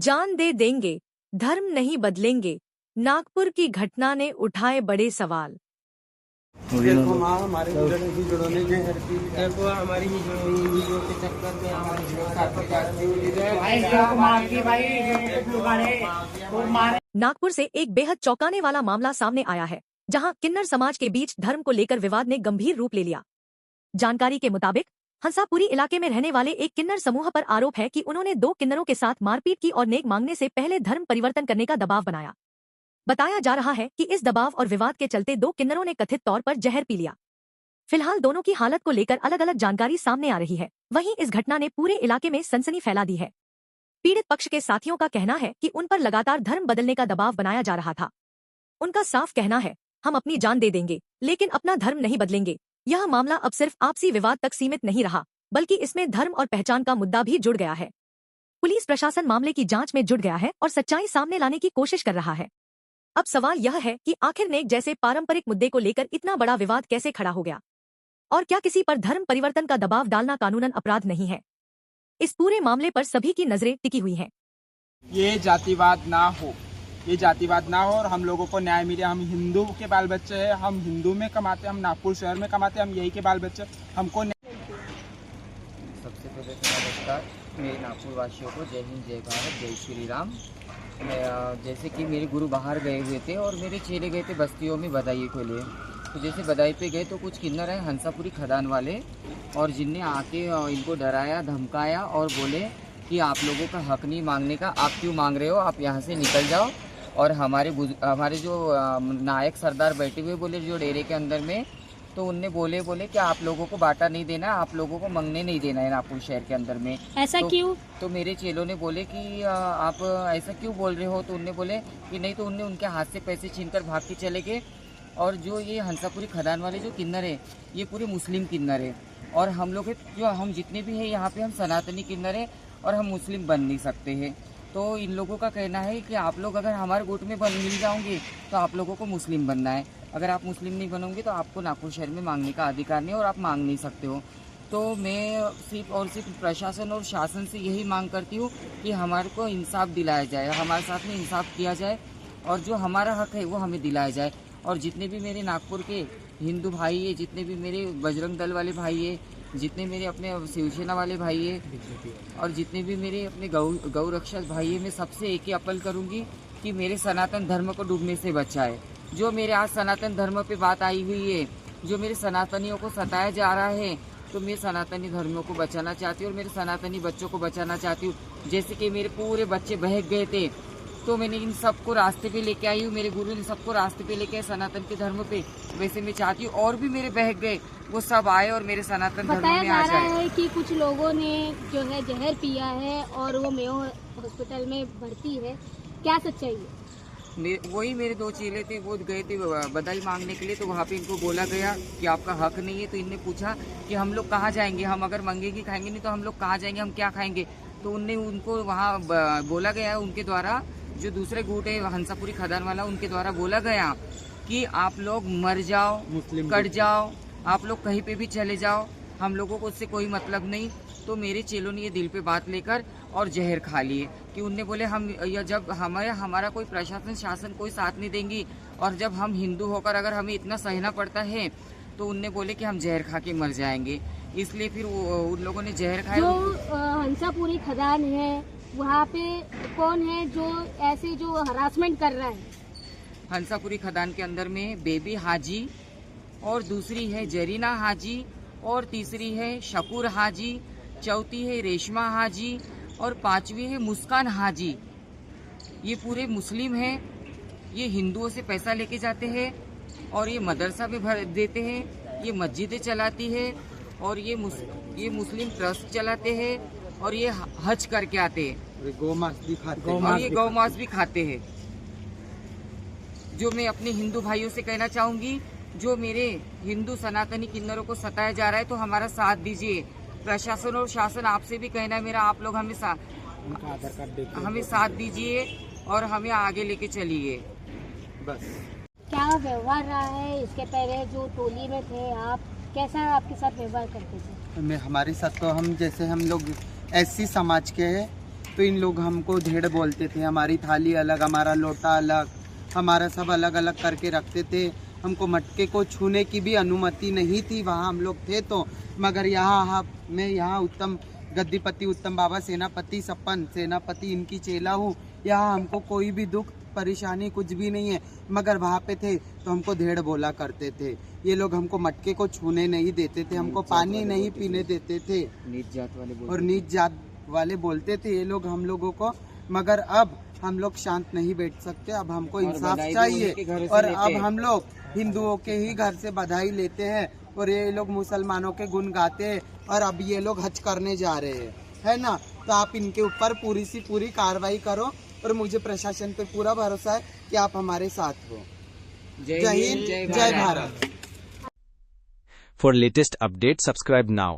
जान दे देंगे, धर्म नहीं बदलेंगे। नागपुर की घटना ने उठाए बड़े सवाल। देखो माँ हमारे जुड़ोने के देखो हमारी वीडियो के चक्कर में हमारे नागपुर से एक बेहद चौंकाने वाला मामला सामने आया है, जहां किन्नर समाज के बीच धर्म को लेकर विवाद ने गंभीर रूप ले लिया। जानकारी के मुताबिक हंसापुरी इलाके में रहने वाले एक किन्नर समूह पर आरोप है कि उन्होंने 2 किन्नरों के साथ मारपीट की और नेक मांगने से पहले धर्म परिवर्तन करने का दबाव बनाया। बताया जा रहा है कि इस दबाव और विवाद के चलते 2 किन्नरों ने कथित तौर पर जहर पी लिया। फिलहाल दोनों की हालत को लेकर अलग अलग जानकारी सामने आ रही है। वहीं इस घटना ने पूरे इलाके में सनसनी फैला दी है। पीड़ित पक्ष के साथियों का कहना है कि उन पर लगातार धर्म बदलने का दबाव बनाया जा रहा था। उनका साफ कहना है, हम अपनी जान दे देंगे लेकिन अपना धर्म नहीं बदलेंगे। यह मामला अब सिर्फ आपसी विवाद तक सीमित नहीं रहा, बल्कि इसमें धर्म और पहचान का मुद्दा भी जुड़ गया है। पुलिस प्रशासन मामले की जांच में जुट गया है और सच्चाई सामने लाने की कोशिश कर रहा है। अब सवाल यह है कि आखिर नेक जैसे पारंपरिक मुद्दे को लेकर इतना बड़ा विवाद कैसे खड़ा हो गया, और क्या किसी पर धर्म परिवर्तन का दबाव डालना कानूनन अपराध नहीं है? इस पूरे मामले पर सभी की नजरें टिकी हुई हैं। ये जातिवाद ना हो, ये जातिवाद ना हो और हम लोगों को न्याय मिले। हम हिंदू के बाल बच्चे हैं, हम हिंदू में कमाते, हम नागपुर शहर में कमाते, हम यही के बाल बच्चे, हमको सबसे पहले तो नमस्कार मेरे नागपुर वासियों को। जय हिंद, जय भारत, जय श्री राम। जैसे कि मेरे गुरु बाहर गए हुए थे और मेरे चेले गए थे बस्तियों में बधाई के लिए। तो जैसे बधाई पे गए तो कुछ किन्नर हैं हंसापुरी खदान वाले, और जिनने आके इनको डराया धमकाया और बोले कि आप लोगों का हक नहीं मांगने का, आप क्यों मांग रहे हो, आप यहाँ से निकल जाओ। और हमारे जो नायक सरदार बैठे हुए बोले जो डेरे के अंदर में, तो उनने बोले कि आप लोगों को बाटा नहीं देना, आप लोगों को मंगने नहीं देना है नागपुर शहर के अंदर में। ऐसा क्यों? तो मेरे चेलों ने बोले कि आप ऐसा क्यों बोल रहे हो, तो उनने बोले कि नहीं, तो उनने उनके हाथ से पैसे छीनकर भाग के चले गए। और जो ये हंसापुरी खदान वाले जो किन्नर है, ये पूरे मुस्लिम किन्नर है, और हम लोग जो हम जितने भी हैं यहाँ पे हम सनातनी किन्नर हैं और हम मुस्लिम बन नहीं सकते हैं। तो इन लोगों का कहना है कि आप लोग अगर हमारे गुट में मिल जाओगे तो आप लोगों को मुस्लिम बनना है, अगर आप मुस्लिम नहीं बनोगे तो आपको नागपुर शहर में मांगने का अधिकार नहीं और आप मांग नहीं सकते हो। तो मैं सिर्फ प्रशासन और शासन से यही मांग करती हूँ कि हमारे को इंसाफ दिलाया जाए, हमारे साथ में इंसाफ किया जाए और जो हमारा हक है वो हमें दिलाया जाए। और जितने भी मेरे नागपुर के हिंदू भाई है, जितने भी मेरे बजरंग दल वाले भाई है, जितने मेरे अपने शिवसेना वाले भाई है, और जितने भी मेरे अपने गौ रक्षक भाई है, मैं सबसे एक ही अपील करूँगी कि मेरे सनातन धर्म को डूबने से बचाए। जो मेरे आज सनातन धर्म पे बात आई हुई है, जो मेरे सनातनियों को सताया जा रहा है, तो मैं सनातनी धर्मों को बचाना चाहती हूँ और मेरे सनातनी बच्चों को बचाना चाहती हूँ। जैसे कि मेरे पूरे बच्चे बहक गए थे, तो मैंने इन सबको रास्ते पे लेके आई हूँ, मेरे गुरु ने सबको रास्ते पे लेके आए सनातन के धर्म पे। वैसे मैं चाहती हूँ और भी मेरे बहक गए वो सब आए और मेरे सनातन धर्म में आ जाए। बताया जा रहा है कि कुछ लोगों ने जो है जहर पिया है और वो मेयो हॉस्पिटल में भर्ती है, क्या सच्चाई है? वही मेरे 2 चेले थे, वो गए थे बधाई मांगने के लिए, तो वहाँ पे इनको बोला गया कि आपका हक नहीं है। तो इनने पूछा कि हम लोग कहाँ जाएंगे, हम अगर मंगेगी खाएंगे नहीं तो हम लोग कहाँ जाएंगे, हम क्या खाएंगे। तो उनने उनको वहाँ बोला गया उनके द्वारा, जो दूसरे गुट है हंसापुरी खदान वाला, उनके द्वारा बोला गया कि आप लोग मर जाओ, कट जाओ, आप लोग कहीं पे भी चले जाओ, हम लोगों को उससे कोई मतलब नहीं। तो मेरे चेलों ने ये दिल पे बात लेकर और जहर खा लिए कि उनने बोले हम जब हमारा कोई प्रशासन शासन कोई साथ नहीं देंगी और जब हम हिंदू होकर अगर हमें इतना सहना पड़ता है, तो उनने बोले कि हम जहर खा के मर जाएंगे। इसलिए फिर उन लोगों ने जहर खाया। जो हंसापुरी खदान है वहाँ पे कौन है जो ऐसे जो हरासमेंट कर रहा है? हंसापुरी खदान के अंदर में बेबी हाजी, और दूसरी है जरीना हाजी, और तीसरी है शकूर हाजी, चौथी है रेशमा हाजी, और 5वीं है मुस्कान हाजी। ये पूरे मुस्लिम हैं, ये हिंदुओं से पैसा लेके जाते हैं और ये मदरसा में भर देते हैं, ये मस्जिदें चलाती है और ये मुस्लिम ट्रस्ट चलाते हैं और ये हज करके आते हैं, गौमांस भी खाते हैं और ये गौमांस भी खाते हैं। जो मैं अपने हिंदू भाइयों से कहना चाहूंगी, जो मेरे हिंदू सनातनी किन्नरों को सताया जा रहा है, तो हमारा साथ दीजिए। प्रशासन और शासन आपसे भी कहना है मेरा, आप लोग हमें साथ दीजिए और हमें आगे लेके चलिए। बस क्या व्यवहार रहा है इसके पहले जो टोली में थे आप, कैसा आपके साथ व्यवहार करते थे? हमारे साथ तो हम जैसे हम लोग एससी समाज के हैं, तो इन लोग हमको ढेड़ बोलते थे। हमारी थाली अलग, हमारा लोटा अलग, हमारा सब अलग अलग करके रखते थे। हमको मटके को छूने की भी अनुमति नहीं थी, वहाँ हम लोग थे तो। मगर यहाँ मैं यहाँ उत्तम गद्दीपति उत्तम बाबा सेनापति सपन सेनापति इनकी चेला हूँ। यहाँ हमको कोई भी दुख परेशानी कुछ भी नहीं है। मगर वहाँ पे थे तो हमको ढेड़ बोला करते थे। ये लोग हमको मटके को छूने नहीं देते थे, हमको पानी नहीं पीने देते थे नीच जात वाले और नीच जात वाले बोलते थे ये लोग हम लोगों को। मगर अब हम लोग शांत नहीं बैठ सकते, अब हमको इंसाफ चाहिए। और अब हम लोग हिंदुओं के ही घर से बधाई लेते हैं और ये लोग मुसलमानों के गुण गाते हैं। और अब ये लोग हज करने जा रहे हैं, है ना। तो आप इनके ऊपर पूरी सी पूरी कार्रवाई करो और मुझे प्रशासन पे पूरा भरोसा है कि आप हमारे साथ हो। जय हिंद, जय Bharat. For latest update, subscribe now.